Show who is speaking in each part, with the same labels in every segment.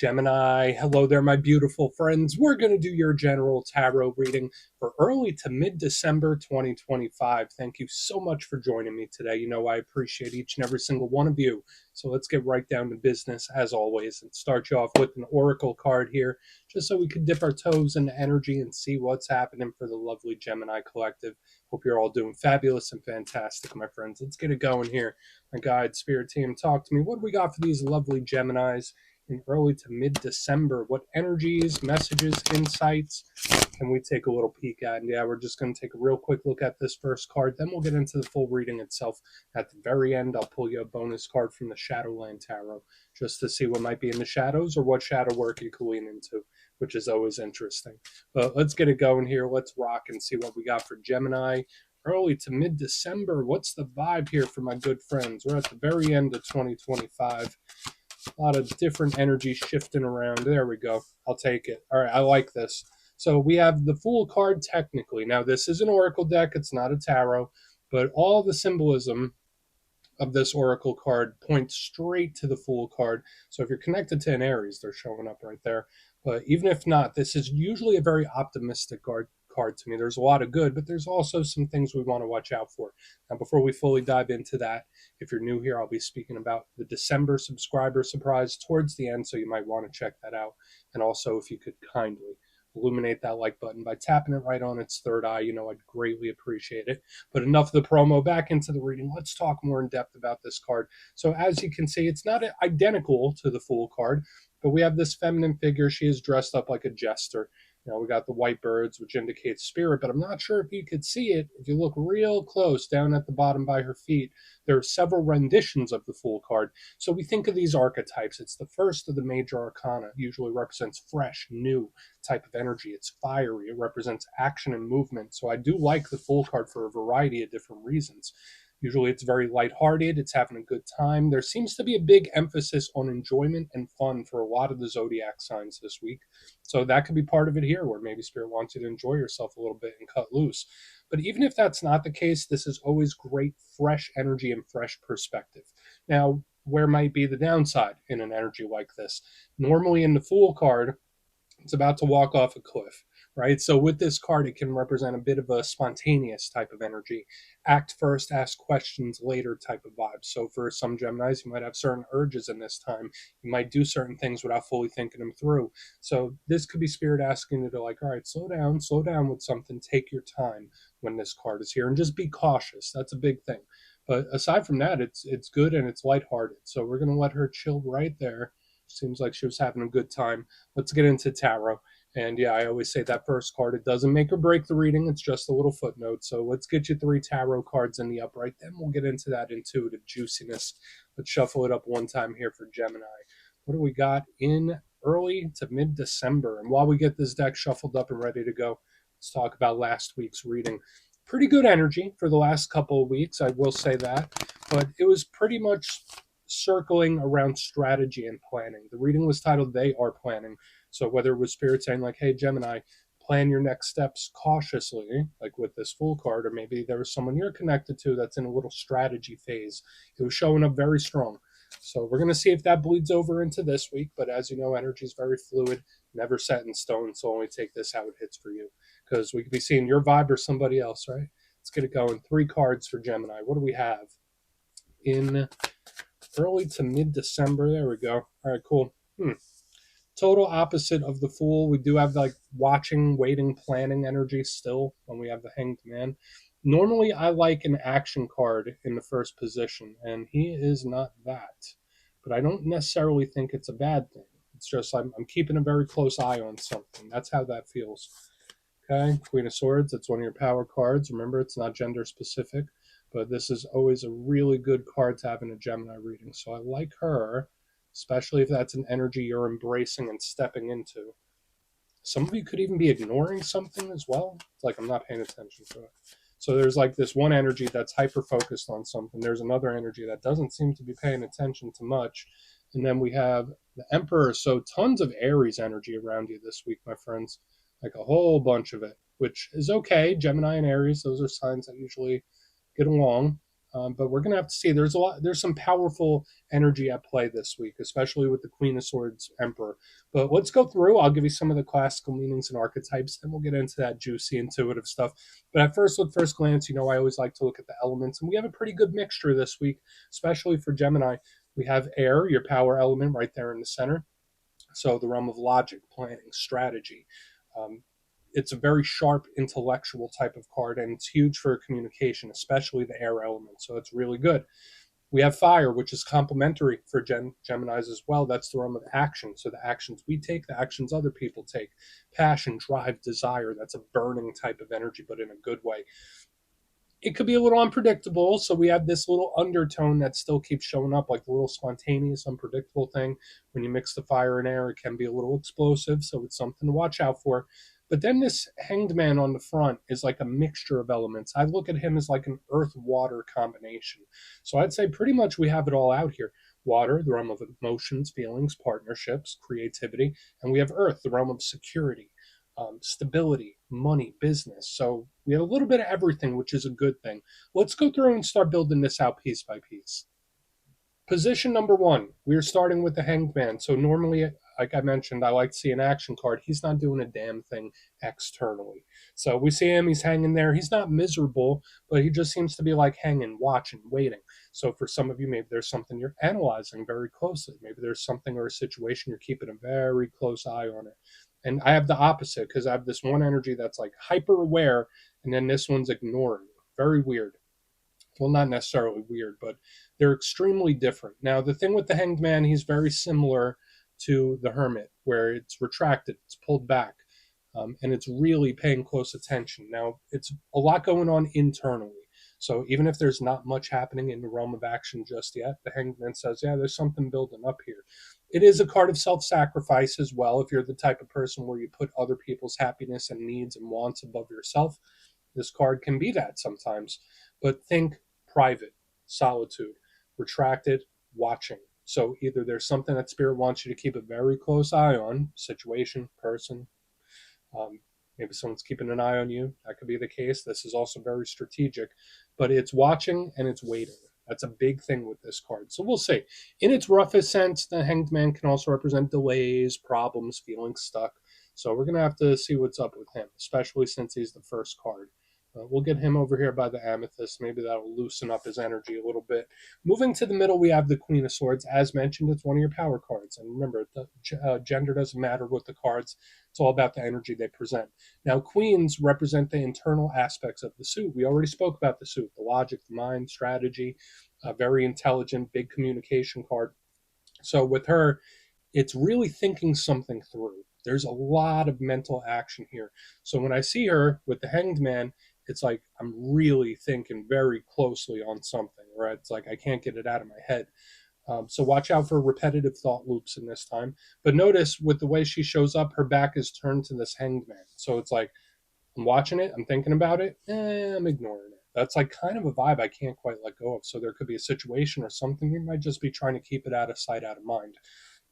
Speaker 1: Gemini, hello there, my beautiful friends. We're going to do your general tarot reading for early to mid December 2025. Thank you so much for joining me today. You know, I appreciate each and every single one of you. So let's get right down to business, as always, and start you off with an oracle card here, just so we can dip our toes into energy and see what's happening for the lovely Gemini collective. Hope you're all doing fabulous and fantastic, my friends. Let's get it going here. My guide, spirit team, talk to me. What do we got for these lovely Geminis in early to mid-December? What energies, messages, insights can we take a little peek at? And yeah, we're just going to take a real quick look at this first card. Then we'll get into the full reading itself. At the very end, I'll pull you a bonus card from the Shadowland Tarot just to see what might be in the shadows or what shadow work you can lean into, which is always interesting. But let's get it going here. Let's rock and see what we got for Gemini. Early to mid-December, what's the vibe here for my good friends? We're at the very end of 2025. A lot of different energy shifting around. There we go. I'll take it. All right, I like this. So we have the Fool card technically. Now, this is an oracle deck. It's not a tarot. But all the symbolism of this oracle card points straight to the Fool card. So if you're connected to an Aries, they're showing up right there. But even if not, this is usually a very optimistic card to me. There's a lot of good, but there's also some things we want to watch out for. Now, before we fully dive into that, if you're new here, I'll be speaking about the December subscriber surprise towards the end, so you might want to check that out. And also, if you could kindly illuminate that like button by tapping it right on its third eye, you know, I'd greatly appreciate it. But enough of the promo, back into the reading. Let's talk more in depth about this card. So as you can see, it's not identical to the Fool card, but we have this feminine figure. She is dressed up like a jester. You know, we got the white birds, which indicates spirit, but I'm not sure if you could see it. If you look real close down at the bottom by her feet, there are several renditions of the Fool card. So we think of these archetypes. It's the first of the major arcana. It usually represents fresh, new type of energy. It's fiery. It represents action and movement. So I do like the Fool card for a variety of different reasons. Usually it's very lighthearted. It's having a good time. There seems to be a big emphasis on enjoyment and fun for a lot of the zodiac signs this week. So that could be part of it here, where maybe Spirit wants you to enjoy yourself a little bit and cut loose. But even if that's not the case, this is always great, fresh energy and fresh perspective. Now, where might be the downside in an energy like this? Normally in the Fool card, it's about to walk off a cliff, right? So with this card, it can represent a bit of a spontaneous type of energy. Act first, ask questions later type of vibe. So for some Geminis, you might have certain urges in this time. You might do certain things without fully thinking them through. So this could be Spirit asking you to, like, all right, slow down with something. Take your time when this card is here and just be cautious. That's a big thing. But aside from that, it's good and it's lighthearted. So we're going to let her chill right there. Seems like she was having a good time. Let's get into tarot. And yeah, I always say that first card, it doesn't make or break the reading. It's just a little footnote. So let's get you 3 tarot cards in the upright. Then we'll get into that intuitive juiciness. Let's shuffle it up one time here for Gemini. What do we got in early to mid-December? And while we get this deck shuffled up and ready to go, let's talk about last week's reading. Pretty good energy for the last couple of weeks, I will say that. But it was pretty much circling around strategy and planning. The reading was titled They Are Planning. So whether it was Spirit saying like, hey, Gemini, plan your next steps cautiously, like with this Fool card, or maybe there was someone you're connected to that's in a little strategy phase. It was showing up very strong. So we're going to see if that bleeds over into this week. But as you know, energy is very fluid, never set in stone. So only take this how it hits for you, because we could be seeing your vibe or somebody else, right? Let's get it going. 3 cards for Gemini. What do we have in early to mid-December? There we go. All right, cool. Total opposite of the Fool. We do have like watching, waiting, planning energy still when we have the Hanged Man. Normally, I like an action card in the first position, and he is not that. But I don't necessarily think it's a bad thing. It's just I'm keeping a very close eye on something. That's how that feels. Okay, Queen of Swords. It's one of your power cards. Remember, it's not gender specific. But this is always a really good card to have in a Gemini reading. So I like her, especially if that's an energy you're embracing and stepping into. Some of you could even be ignoring something as well. It's like, I'm not paying attention to it. So there's like this one energy that's hyper-focused on something. There's another energy that doesn't seem to be paying attention to much. And then we have the Emperor. So tons of Aries energy around you this week, my friends. Like a whole bunch of it, which is okay. Gemini and Aries, those are signs that usually get along. But we're going to have to see. There's some powerful energy at play this week, especially with the Queen of Swords Emperor. But let's go through. I'll give you some of the classical meanings and archetypes, then we'll get into that juicy, intuitive stuff. But at first glance, I always like to look at the elements, and we have a pretty good mixture this week, especially for Gemini. We have air, your power element, right there in the center. So the realm of logic, planning, strategy. Um, it's a very sharp intellectual type of card, and it's huge for communication, especially the air element. So it's really good. We have fire, which is complementary for Geminis as well. That's the realm of action. So the actions we take, the actions other people take. Passion, drive, desire. That's a burning type of energy, but in a good way. It could be a little unpredictable. So we have this little undertone that still keeps showing up, like a little spontaneous, unpredictable thing. When you mix the fire and air, it can be a little explosive. So it's something to watch out for. But then this hanged man on the front is like a mixture of elements. I look at him as like an earth water combination. So I'd say pretty much we have it all out here. Water, the realm of emotions, feelings, partnerships, creativity. And we have earth, the realm of security, stability, money, business. So we have a little bit of everything, which is a good thing. Let's go through and start building this out piece by piece. Position number one, we're starting with the hanged man. So normally, like I mentioned, I like to see an action card. He's not doing a damn thing externally. So we see him, he's hanging there. He's not miserable, but he just seems to be like hanging, watching, waiting. So for some of you, maybe there's something you're analyzing very closely. Maybe there's something or a situation you're keeping a very close eye on it. And I have the opposite because I have this one energy that's like hyper aware, and then this one's ignoring. Very weird. Well, not necessarily weird, but they're extremely different. Now, the thing with the hanged man, he's very similar to the hermit, where it's retracted, it's pulled back, and it's really paying close attention. Now, it's a lot going on internally. So even if there's not much happening in the realm of action just yet, the hanged man says, yeah, there's something building up here. It is a card of self-sacrifice as well. If you're the type of person where you put other people's happiness and needs and wants above yourself, this card can be that sometimes. But think private, solitude, retracted, watching. So either there's something that spirit wants you to keep a very close eye on, situation, person, maybe someone's keeping an eye on you. That could be the case. This is also very strategic, but it's watching and it's waiting. That's a big thing with this card. So we'll see. In its roughest sense, the hanged man can also represent delays, problems, feeling stuck. So we're going to have to see what's up with him, especially since he's the first card. We'll get him over here by the amethyst. Maybe that'll loosen up his energy a little bit. Moving to the middle, we have the Queen of Swords. As mentioned, it's one of your power cards. And remember, the gender doesn't matter with the cards. It's all about the energy they present. Now, queens represent the internal aspects of the suit. We already spoke about the suit, the logic, the mind, strategy, a very intelligent, big communication card. So with her, it's really thinking something through. There's a lot of mental action here. So when I see her with the hanged man, it's like I'm really thinking very closely on something, right? It's like I can't get it out of my head. So watch out for repetitive thought loops in this time. But notice with the way she shows up, her back is turned to this hanged man. So it's like I'm watching it, I'm thinking about it, I'm ignoring it. That's like kind of a vibe I can't quite let go of. So there could be a situation or something. You might just be trying to keep it out of sight, out of mind.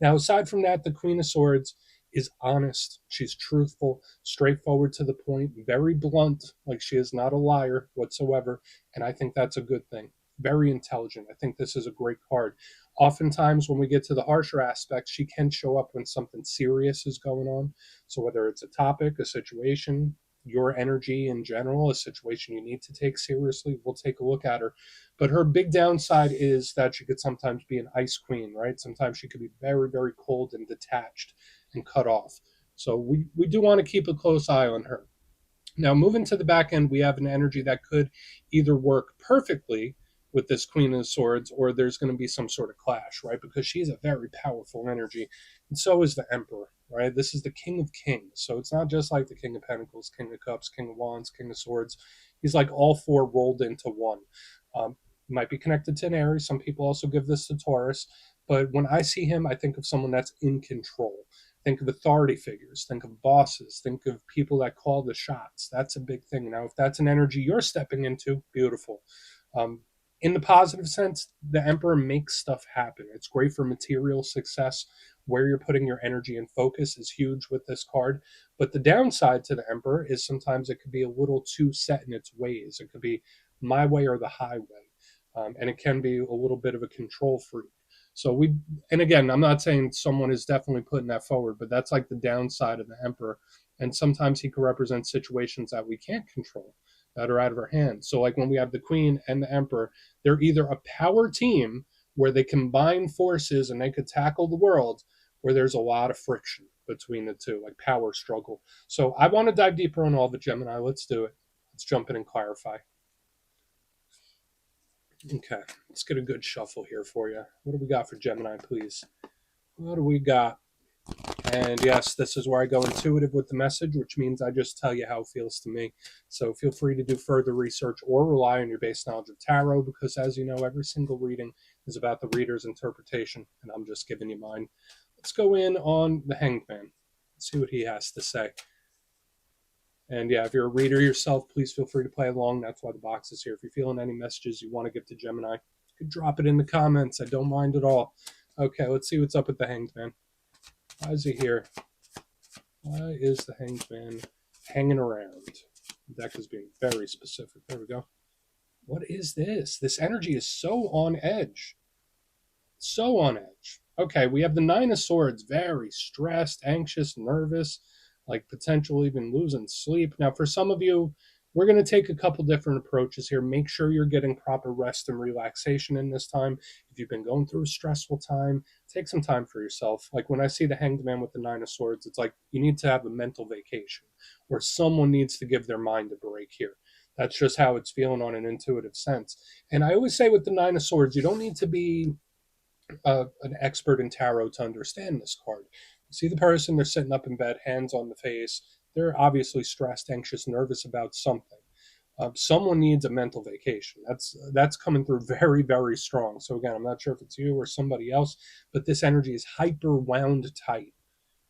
Speaker 1: Now, aside from that, the Queen of Swords is honest. She's truthful, straightforward to the point, very blunt, like she is not a liar whatsoever. And I think that's a good thing. Very intelligent. I think this is a great card. Oftentimes, when we get to the harsher aspects, she can show up when something serious is going on. So, whether it's a topic, a situation, your energy in general, a situation you need to take seriously, we'll take a look at her. But her big downside is that she could sometimes be an ice queen, right? Sometimes she could be very, very cold and detached and cut off. So we do want to keep a close eye on her. Now, moving to the back end, we have an energy that could either work perfectly with this Queen of Swords, or there's going to be some sort of clash, right? Because she's a very powerful energy, and so is the Emperor, right? This is the King of Kings, so it's not just like the King of Pentacles, King of Cups, King of Wands, King of Swords. He's like all four rolled into one. Um, might be connected to an Aries. Some people also give this to Taurus, but when I see him, I think of someone that's in control. Think of authority figures, think of bosses, think of people that call the shots. That's a big thing. Now, if that's an energy you're stepping into, beautiful. Um, in the positive sense, the Emperor makes stuff happen. It's great for material success. Where you're putting your energy and focus is huge with this card. But the downside to the Emperor is sometimes it could be a little too set in its ways. It could be my way or the highway. and it can be a little bit of a control freak. So and again, I'm not saying someone is definitely putting that forward, but that's like the downside of the emperor. And sometimes he can represent situations that we can't control, that are out of our hands. So like when we have the queen and the emperor, they're either a power team where they combine forces and they could tackle the world, where there's a lot of friction between the two, like power struggle. So I want to dive deeper on all the Gemini. Let's do it. Let's jump in and clarify. Okay, let's get a good shuffle here for you. What do we got for Gemini, please? What do we got? And yes, this is where I go intuitive with the message, which means I just tell you how it feels to me. So feel free to do further research or rely on your base knowledge of tarot, because as you know, every single reading is about the reader's interpretation, and I'm just giving you mine. Let's go in on the Hanged Man. Let's see what he has to say. And yeah, if you're a reader yourself, please feel free to play along. That's why the box is here. If you're feeling any messages you want to give to Gemini, you can drop it in the comments. I don't mind at all. Okay, let's see what's up with the Hanged Man. Why is he here? Why is the Hanged Man hanging around? The deck is being very specific. There we go. What is this? This energy is so on edge. So on edge. Okay, we have the Nine of Swords, very stressed, anxious, nervous, like potentially even losing sleep. Now, for some of you, we're going to take a couple different approaches here. Make sure you're getting proper rest and relaxation in this time. If you've been going through a stressful time, take some time for yourself. Like when I see the Hanged Man with the Nine of Swords, it's like you need to have a mental vacation, or someone needs to give their mind a break here. That's just how it's feeling on an intuitive sense. And I always say with the Nine of Swords, you don't need to be an expert in tarot to understand this card. You see the person, they're sitting up in bed, hands on the face. They're obviously stressed, anxious, nervous about something. Someone needs a mental vacation. That's coming through very, very strong. So again, I'm not sure if it's you or somebody else, but this energy is hyper wound tight.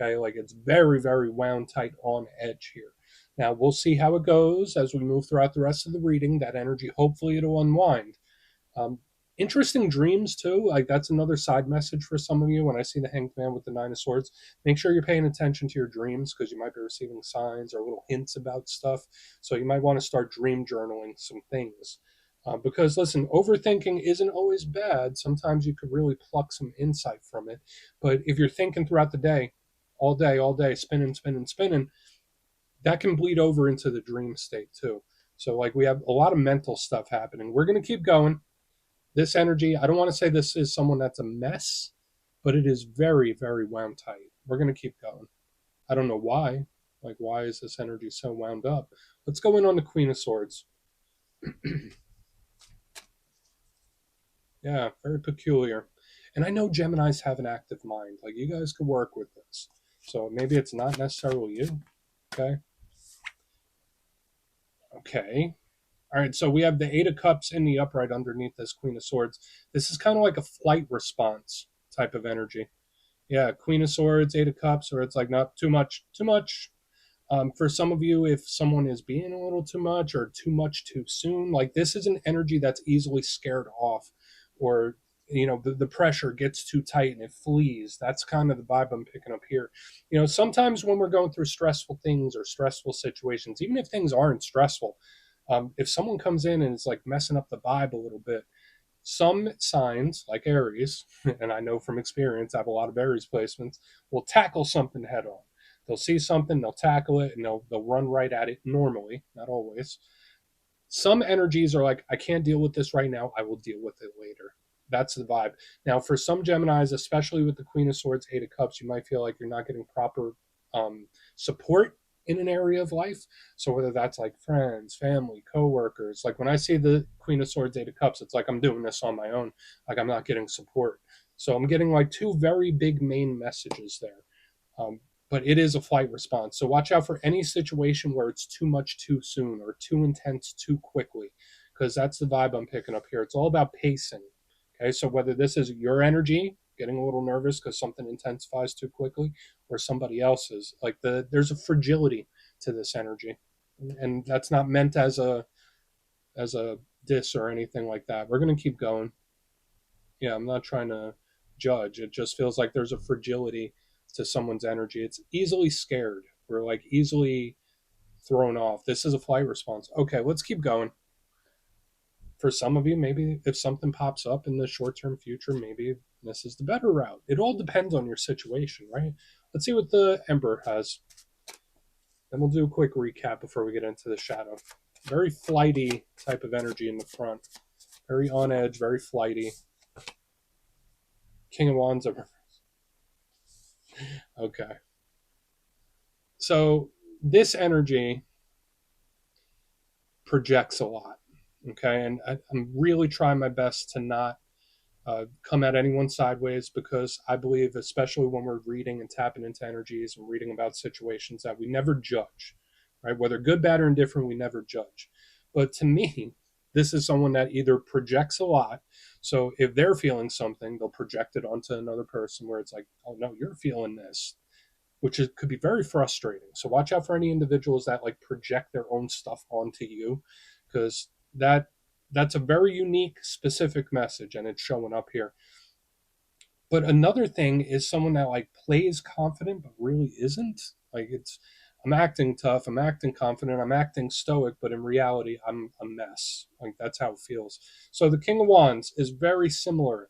Speaker 1: Okay, like it's very, very wound tight on edge here. Now we'll see how it goes as we move throughout the rest of the reading. That energy, hopefully, it'll unwind. Um, Interesting dreams too. Like that's another side message for some of you. When I see the Hanged Man with the Nine of Swords, make sure you're paying attention to your dreams, because you might be receiving signs or little hints about stuff. So you might want to start dream journaling some things. Because listen, overthinking isn't always bad. Sometimes you could really pluck some insight from it. But if you're thinking throughout the day, all day, spinning, spinning, spinning, that can bleed over into the dream state too. So like we have a lot of mental stuff happening. We're going to keep going. This energy, I don't want to say this is someone that's a mess, but it is very, very wound tight. We're going to keep going. I don't know why. Like, why is this energy so wound up? Let's go in on the Queen of Swords. Yeah, very peculiar. And I know Geminis have an active mind. Like, you guys could work with this. So maybe it's not necessarily you. Okay. Okay. All right, so we have the Eight of Cups in the upright underneath this Queen of Swords. This is kind of like a flight response type of energy. Yeah, Queen of Swords, Eight of Cups, or it's like not too much, too much. For some of you, if someone is being a little too much too soon, like this is an energy that's easily scared off, or the pressure gets too tight and it flees. That's kind of the vibe I'm picking up here. Sometimes when we're going through stressful things or stressful situations, even if things aren't stressful, if someone comes in and is like messing up the vibe a little bit, some signs like Aries, and I know from experience, I have a lot of Aries placements, will tackle something head on. They'll see something, they'll tackle it, and they'll run right at it normally, not always. Some energies are like, I can't deal with this right now, I will deal with it later. That's the vibe. Now, for some Geminis, especially with the Queen of Swords, Eight of Cups, you might feel like you're not getting proper support in an area of life. So whether that's like friends, family, coworkers, like when I see the Queen of Swords, Eight of Cups, it's like I'm doing this on my own. Like I'm not getting support. So I'm getting like two very big main messages there. But it is a flight response. So watch out for any situation where it's too much too soon or too intense too quickly, because that's the vibe I'm picking up here. It's all about pacing. Okay, so whether this is your energy getting a little nervous because something intensifies too quickly, or somebody else's, like there's a fragility to this energy, and that's not meant as a diss or anything like that. We're gonna keep going. Yeah, I'm not trying to judge. It just feels like there's a fragility to someone's energy. It's easily scared. We're like easily thrown off. This is a flight response. Okay, let's keep going. for some of you, maybe if something pops up in the short-term future, maybe this is the better route. It all depends on your situation, right? Let's see what the Emperor has. Then we'll do a quick recap before we get into the shadow. Very flighty type of energy in the front. Very on edge, very flighty. King of Wands over. Okay. So this energy projects a lot. Okay. And I'm really trying my best to not come at anyone sideways, because I believe, especially when we're reading and tapping into energies and reading about situations, that we never judge, right? Whether good, bad, or indifferent, we never judge. But to me, this is someone that either projects a lot. So if they're feeling something, they'll project it onto another person where it's like, oh no, you're feeling this, which could be very frustrating. So watch out for any individuals that like project their own stuff onto you, because that's a very unique, specific message, and it's showing up here. But another thing is someone that like plays confident but really isn't. Like it's, I'm acting tough, I'm acting confident, I'm acting stoic, but in reality, I'm a mess. Like that's how it feels. So the King of Wands is very similar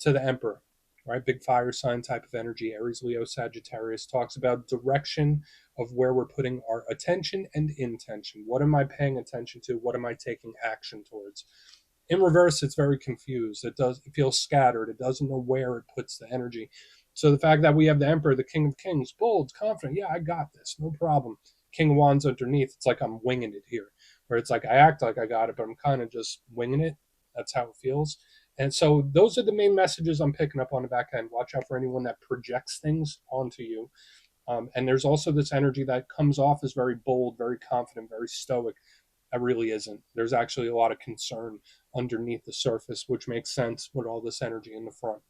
Speaker 1: to the Emperor, right? Big fire sign type of energy. Aries, Leo, Sagittarius talks about direction of where we're putting our attention and intention. What am I paying attention to? What am I taking action towards? In reverse, it's very confused. It feels scattered. It doesn't know where it puts the energy. So the fact that we have the Emperor, the King of Kings, bold, confident, yeah, I got this, no problem. King of Wands underneath, it's like I'm winging it here, where it's like I act like I got it, but I'm kind of just winging it. That's how it feels. And so those are the main messages I'm picking up on the back end. Watch out for anyone that projects things onto you. And there's also this energy that comes off as very bold, very confident, very stoic. That really isn't. There's actually a lot of concern underneath the surface, which makes sense with all this energy in the front.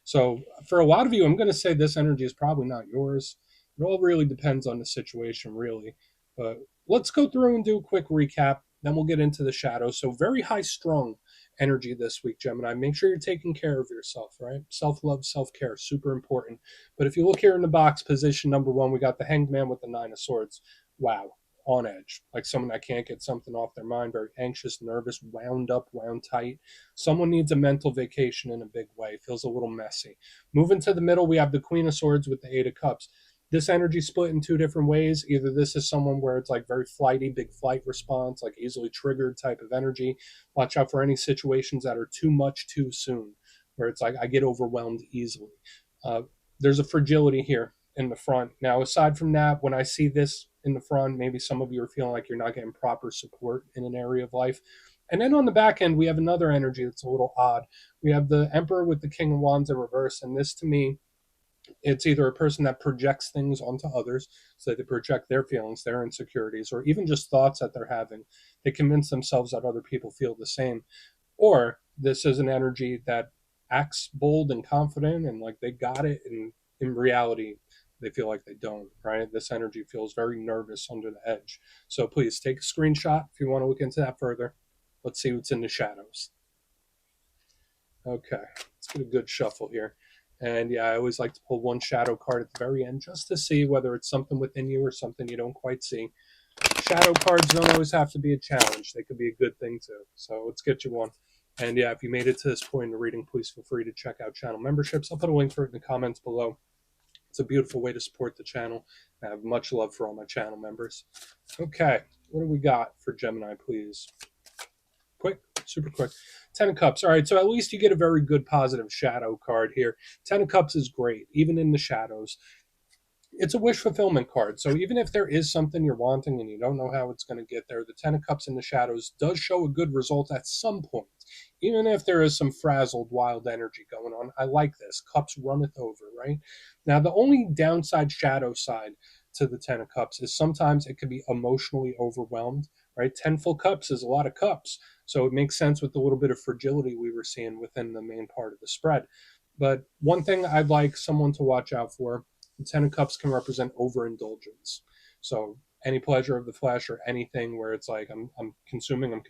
Speaker 1: So for a lot of you, I'm going to say this energy is probably not yours. It all really depends on the situation, really. But let's go through and do a quick recap. Then we'll get into the shadow. So very high strung energy this week, Gemini. Make sure you're taking care of yourself, right? Self-love, self-care, super important. But if you look here in the box, position number 1, we got the Hanged Man with the 9 of Swords. Wow, on edge, like someone that can't get something off their mind, very anxious, nervous, wound up, wound tight. Someone needs a mental vacation in a big way. Feels a little messy. Moving to the middle, we have the Queen of Swords with the 8 of Cups. This energy split in 2 different ways. Either this is someone where it's like very flighty, big flight response, like easily triggered type of energy. Watch out for any situations that are too much too soon, where it's like I get overwhelmed easily. There's a fragility here in the front. Now, aside from that, when I see this in the front, maybe some of you are feeling like you're not getting proper support in an area of life. And then on the back end, we have another energy that's a little odd. We have the Emperor with the King of Wands in reverse. And this, to me, it's either a person that projects things onto others, so they project their feelings, their insecurities, or even just thoughts that they're having. They convince themselves that other people feel the same. Or this is an energy that acts bold and confident and like they got it, and in reality, they feel like they don't, right? This energy feels very nervous under the edge. So please take a screenshot if you want to look into that further. Let's see what's in the shadows. Okay, let's get a good shuffle here. And yeah, I always like to pull one shadow card at the very end just to see whether it's something within you or something you don't quite see. Shadow cards don't always have to be a challenge. They could be a good thing too. So let's get you one. And yeah, if you made it to this point in the reading, please feel free to check out channel memberships. I'll put a link for it in the comments below. It's a beautiful way to support the channel. I have much love for all my channel members. Okay, what do we got for Gemini, please? Quick, super quick. 10 of Cups. All right, so at least you get a very good positive shadow card here. 10 of Cups is great, even in the shadows. It's a wish fulfillment card. So even if there is something you're wanting and you don't know how it's going to get there, the 10 of Cups in the shadows does show a good result at some point. Even if there is some frazzled, wild energy going on, I like this. Cups runneth over, right? Now, the only downside shadow side to the 10 of Cups is sometimes it could be emotionally overwhelmed, right? 10 full cups is a lot of cups. So it makes sense with the little bit of fragility we were seeing within the main part of the spread. But one thing I'd like someone to watch out for, the 10 of Cups can represent overindulgence. So any pleasure of the flesh or anything where it's like I'm consuming, I'm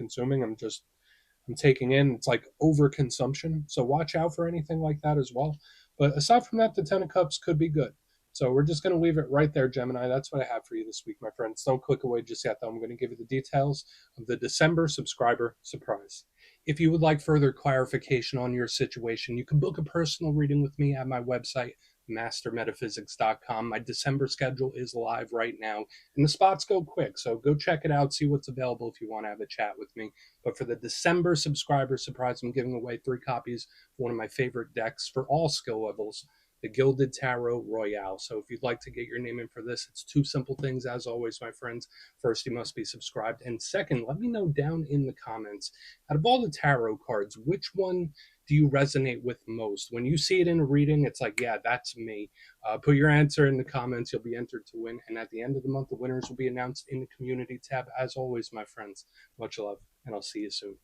Speaker 1: taking in, it's like overconsumption. So watch out for anything like that as well. But aside from that, the 10 of Cups could be good. So we're just going to leave it right there, Gemini. That's what I have for you this week, my friends. Don't click away just yet, though. I'm going to give you the details of the December subscriber surprise. If you would like further clarification on your situation, you can book a personal reading with me at my website, mastermetaphysics.com. My December schedule is live right now, and the spots go quick. So go check it out, see what's available if you want to have a chat with me. But for the December subscriber surprise, I'm giving away 3 copies of one of my favorite decks for all skill levels, the Gilded Tarot Royale. So if you'd like to get your name in for this, it's 2 simple things, as always, my friends. First, you must be subscribed. And second, let me know down in the comments, out of all the tarot cards, which one do you resonate with most? When you see it in a reading, it's like, yeah, that's me. Put your answer in the comments. You'll be entered to win. And at the end of the month, the winners will be announced in the community tab. As always, my friends, much love, and I'll see you soon.